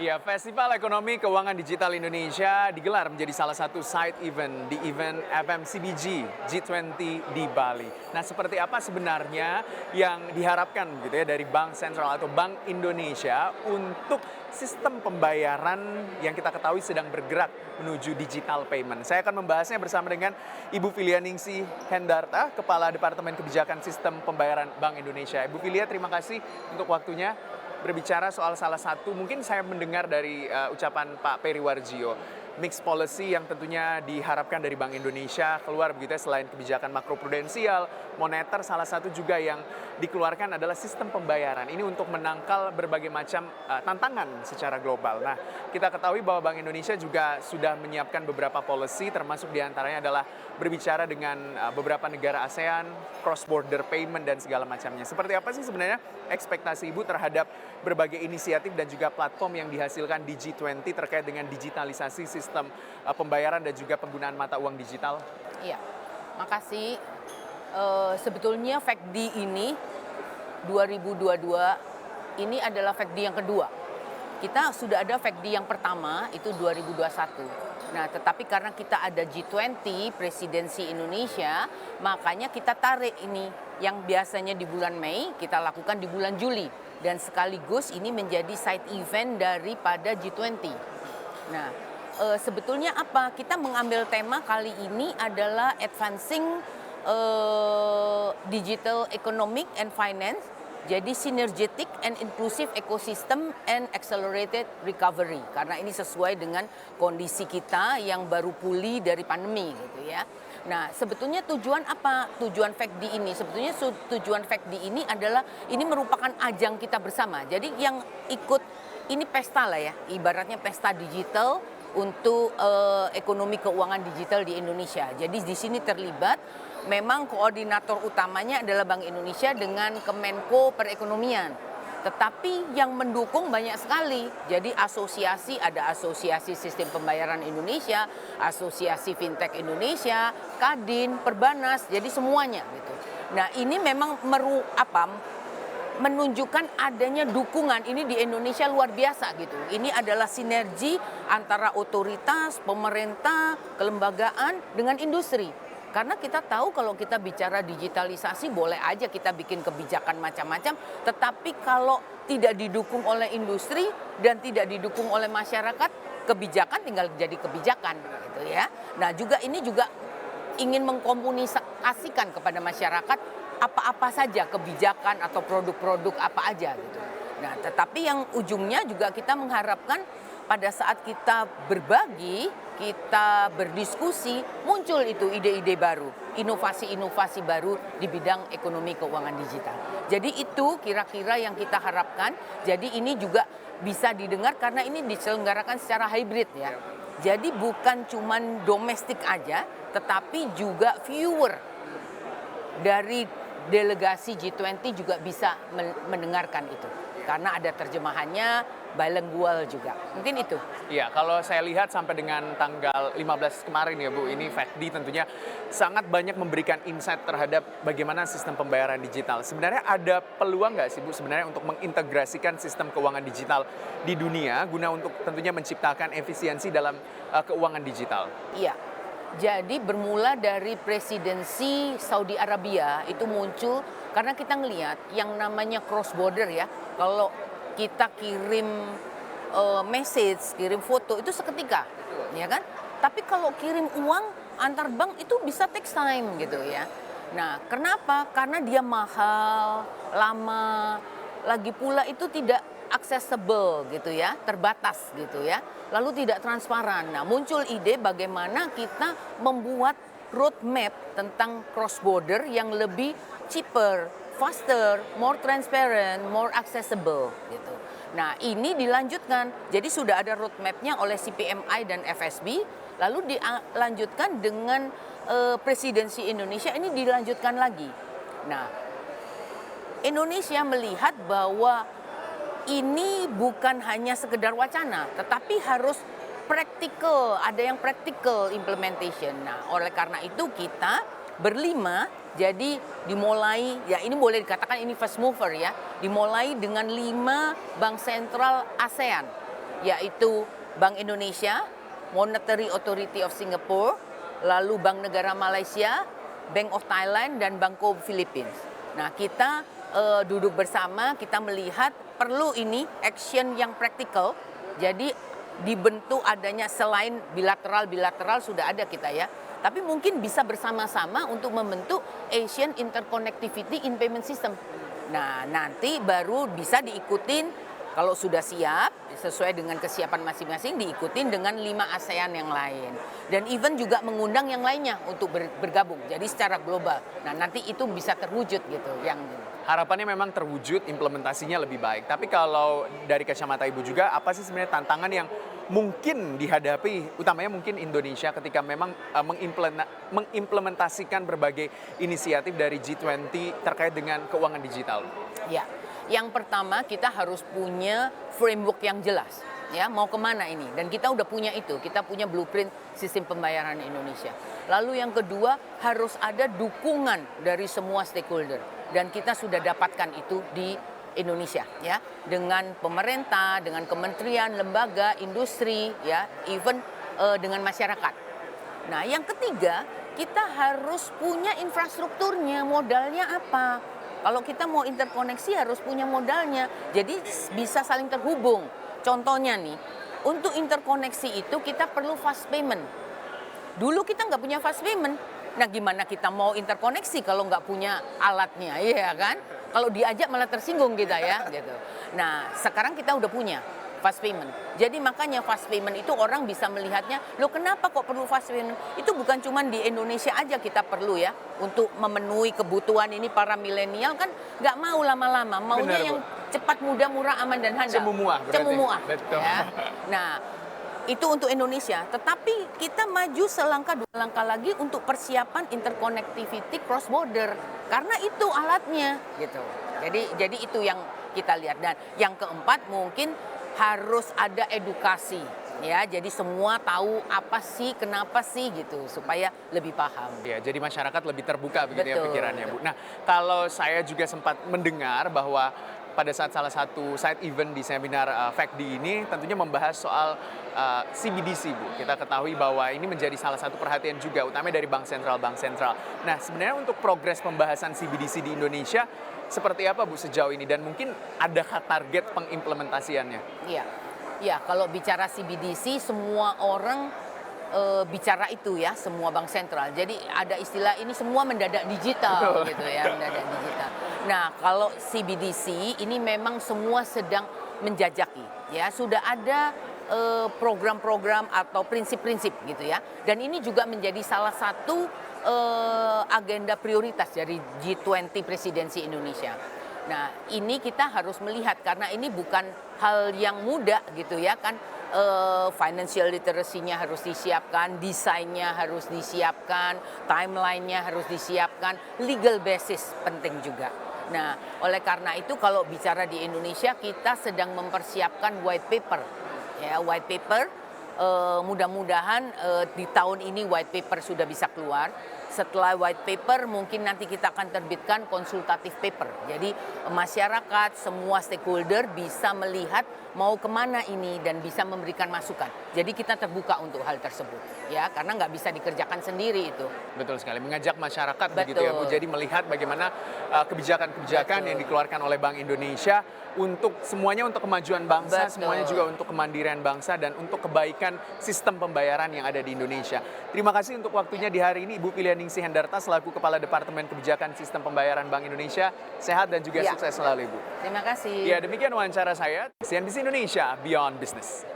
Ya, Festival Ekonomi Keuangan Digital Indonesia digelar menjadi salah satu side event di event FMCBG G20 di Bali. Nah, seperti apa sebenarnya yang diharapkan gitu ya dari Bank Sentral atau Bank Indonesia untuk sistem pembayaran yang kita ketahui sedang bergerak menuju digital payment. Saya akan membahasnya bersama dengan Ibu Filia Ningsi Hendarta, Kepala Departemen Kebijakan Sistem Pembayaran Bank Indonesia. Ibu Filia, terima kasih untuk waktunya berbicara soal salah satu, mungkin saya mendengar dari ucapan Pak Peri Warjio, mix policy yang tentunya diharapkan dari Bank Indonesia keluar begitu ya, selain kebijakan makroprudensial, moneter, salah satu juga yang dikeluarkan adalah sistem pembayaran. Ini untuk menangkal berbagai macam tantangan secara global. Nah, kita ketahui bahwa Bank Indonesia juga sudah menyiapkan beberapa policy, termasuk diantaranya adalah berbicara dengan beberapa negara ASEAN, cross border payment dan segala macamnya. Seperti apa sih sebenarnya ekspektasi Ibu terhadap berbagai inisiatif dan juga platform yang dihasilkan di G20 terkait dengan digitalisasi sistem pembayaran dan juga penggunaan mata uang digital? Iya, makasih. Sebetulnya FACD ini 2022 ini adalah FACD yang kedua. Kita sudah ada FACD yang pertama itu 2021. Nah, tetapi karena kita ada G20 presidensi Indonesia, makanya kita tarik ini yang biasanya di bulan Mei kita lakukan di bulan Juli dan sekaligus ini menjadi side event daripada G20. Nah, sebetulnya apa? Kita mengambil tema kali ini adalah advancing digital economic and finance, jadi synergetic and inclusive ecosystem and accelerated recovery. Karena ini sesuai dengan kondisi kita yang baru pulih dari pandemi gitu ya. Nah, sebetulnya tujuan apa? Tujuan FACD ini, sebetulnya tujuan FACD ini adalah ini merupakan ajang kita bersama. Jadi yang ikut ini pesta lah ya, ibaratnya pesta digital untuk ekonomi keuangan digital di Indonesia. Jadi di sini terlibat memang koordinator utamanya adalah Bank Indonesia dengan Kemenko Perekonomian. Tetapi yang mendukung banyak sekali. Jadi ada Asosiasi Sistem Pembayaran Indonesia, Asosiasi Fintech Indonesia, Kadin, Perbanas, jadi semuanya gitu. Nah, ini memang menunjukkan adanya dukungan ini di Indonesia luar biasa gitu. Ini adalah sinergi antara otoritas, pemerintah, kelembagaan dengan industri. Karena kita tahu kalau kita bicara digitalisasi boleh aja kita bikin kebijakan macam-macam, tetapi kalau tidak didukung oleh industri dan tidak didukung oleh masyarakat, kebijakan tinggal jadi kebijakan gitu ya. Nah, ini juga ingin mengkomunikasikan kepada masyarakat apa-apa saja kebijakan atau produk-produk apa aja gitu. Nah, tetapi yang ujungnya juga kita mengharapkan pada saat kita berbagi, kita berdiskusi, muncul itu ide-ide baru, inovasi-inovasi baru di bidang ekonomi keuangan digital. Jadi itu kira-kira yang kita harapkan. Jadi ini juga bisa didengar karena ini diselenggarakan secara hybrid ya. Jadi bukan cuman domestik aja, tetapi juga viewer dari delegasi G20 juga bisa mendengarkan itu. Karena ada terjemahannya bilingual juga. Mungkin itu. Iya, kalau saya lihat sampai dengan tanggal 15 kemarin ya Bu, ini FACD tentunya sangat banyak memberikan insight terhadap bagaimana sistem pembayaran digital. Sebenarnya ada peluang nggak sih Bu sebenarnya untuk mengintegrasikan sistem keuangan digital di dunia guna untuk tentunya menciptakan efisiensi dalam keuangan digital? Iya. Jadi bermula dari presidensi Saudi Arabia itu muncul karena kita ngelihat yang namanya cross border ya. Kalau kita kirim message, kirim foto itu seketika, ya kan? Tapi kalau kirim uang antar bank itu bisa take time gitu ya. Nah, kenapa? Karena dia mahal, lama, lagi pula itu tidak accessible gitu ya, terbatas gitu ya, lalu tidak transparan. Nah, muncul ide bagaimana kita membuat roadmap tentang cross border yang lebih cheaper, faster, more transparent, more accessible gitu. Nah, ini dilanjutkan. Jadi sudah ada roadmapnya oleh CPMI dan FSB, lalu dilanjutkan dengan presidensi Indonesia ini dilanjutkan lagi. Nah, Indonesia melihat bahwa ini bukan hanya sekedar wacana, tetapi harus practical, ada yang practical implementation. Nah, oleh karena itu kita berlima, jadi dimulai, ya ini boleh dikatakan ini first mover ya, dimulai dengan 5 bank sentral ASEAN. yaitu Bank Indonesia, Monetary Authority of Singapore, lalu Bank Negara Malaysia, Bank of Thailand, dan Bangko Philippines. Nah, kita duduk bersama, kita melihat perlu ini action yang praktikal. Jadi dibentuk adanya selain bilateral sudah ada kita ya. Tapi mungkin bisa bersama-sama untuk membentuk Asian Interconnectivity in Payment System. Nah, nanti baru bisa diikutin kalau sudah siap, sesuai dengan kesiapan masing-masing, diikutin dengan 5 ASEAN yang lain. Dan even juga mengundang yang lainnya untuk bergabung, jadi secara global. Nah, nanti itu bisa terwujud gitu. Harapannya memang terwujud, implementasinya lebih baik. Tapi kalau dari kacamata Ibu juga, apa sih sebenarnya tantangan yang mungkin dihadapi, utamanya mungkin Indonesia ketika memang mengimplementasikan berbagai inisiatif dari G20 terkait dengan keuangan digital? Ya. Yang pertama kita harus punya framework yang jelas, ya mau kemana ini, dan kita udah punya itu, kita punya blueprint sistem pembayaran Indonesia. Lalu yang kedua harus ada dukungan dari semua stakeholder, dan kita sudah dapatkan itu di Indonesia, ya dengan pemerintah, dengan kementerian, lembaga, industri, ya even dengan masyarakat. Nah yang ketiga kita harus punya infrastrukturnya, modalnya apa? Kalau kita mau interkoneksi harus punya modalnya, jadi bisa saling terhubung. Contohnya nih, untuk interkoneksi itu kita perlu fast payment. Dulu kita nggak punya fast payment, nah gimana kita mau interkoneksi kalau nggak punya alatnya, iya kan? Kalau diajak malah tersinggung kita ya, gitu. Nah sekarang kita udah punya fast payment. Jadi makanya fast payment itu orang bisa melihatnya, loh kenapa kok perlu fast payment? Itu bukan cuma di Indonesia aja kita perlu ya, untuk memenuhi kebutuhan ini para milenial kan nggak mau lama-lama, maunya Benar, yang cepat, mudah, murah, aman dan handal. Cemumuah berarti. Cemumuah. Betul. Ya. Nah, itu untuk Indonesia. Tetapi kita maju selangkah dua langkah lagi untuk persiapan interconnectivity cross border, karena itu alatnya, gitu. Jadi itu yang kita lihat. Dan yang keempat mungkin harus ada edukasi, ya. Jadi semua tahu apa sih, kenapa sih gitu, supaya lebih paham. Ya, jadi masyarakat lebih terbuka begitu ya Betul, pikirannya, betul. Bu. Nah, kalau saya juga sempat mendengar bahwa pada saat salah satu side event di seminar FACD ini tentunya membahas soal CBDC, Bu. Kita ketahui bahwa ini menjadi salah satu perhatian juga, utamanya dari bank sentral. Nah, sebenarnya untuk progres pembahasan CBDC di Indonesia seperti apa, Bu, sejauh ini? Dan mungkin adakah target pengimplementasiannya? Iya, ya kalau bicara CBDC semua orang bicara itu ya, semua bank sentral. Jadi ada istilah ini semua mendadak digital. Betul. Gitu ya, mendadak digital. Nah kalau CBDC ini memang semua sedang menjajaki, ya sudah ada program-program atau prinsip-prinsip gitu ya. Dan ini juga menjadi salah satu agenda prioritas dari G20 Presidensi Indonesia. Nah ini kita harus melihat karena ini bukan hal yang mudah gitu ya kan. Financial literacy-nya harus disiapkan, desainnya harus disiapkan, timeline-nya harus disiapkan, legal basis penting juga. Nah, oleh karena itu kalau bicara di Indonesia kita sedang mempersiapkan white paper. Ya, white paper mudah-mudahan di tahun ini white paper sudah bisa keluar. Setelah white paper mungkin nanti kita akan terbitkan konsultatif paper. Jadi masyarakat, semua stakeholder bisa melihat mau kemana ini dan bisa memberikan masukan. Jadi kita terbuka untuk hal tersebut, ya karena nggak bisa dikerjakan sendiri itu. Betul sekali, mengajak masyarakat Betul. begitu ya, Bu. Jadi melihat bagaimana kebijakan-kebijakan yang dikeluarkan oleh Bank Indonesia untuk semuanya untuk kemajuan bangsa, Betul. semuanya juga untuk kemandirian bangsa dan untuk kebaikan sistem pembayaran yang ada di Indonesia. Terima kasih untuk waktunya di hari ini, Ibu Pilianingsih Hendarta selaku Kepala Departemen Kebijakan Sistem Pembayaran Bank Indonesia. Sehat dan juga sukses selalu, Ibu. Terima kasih. Ya, demikian wawancara saya. CNBC Indonesia Beyond Business.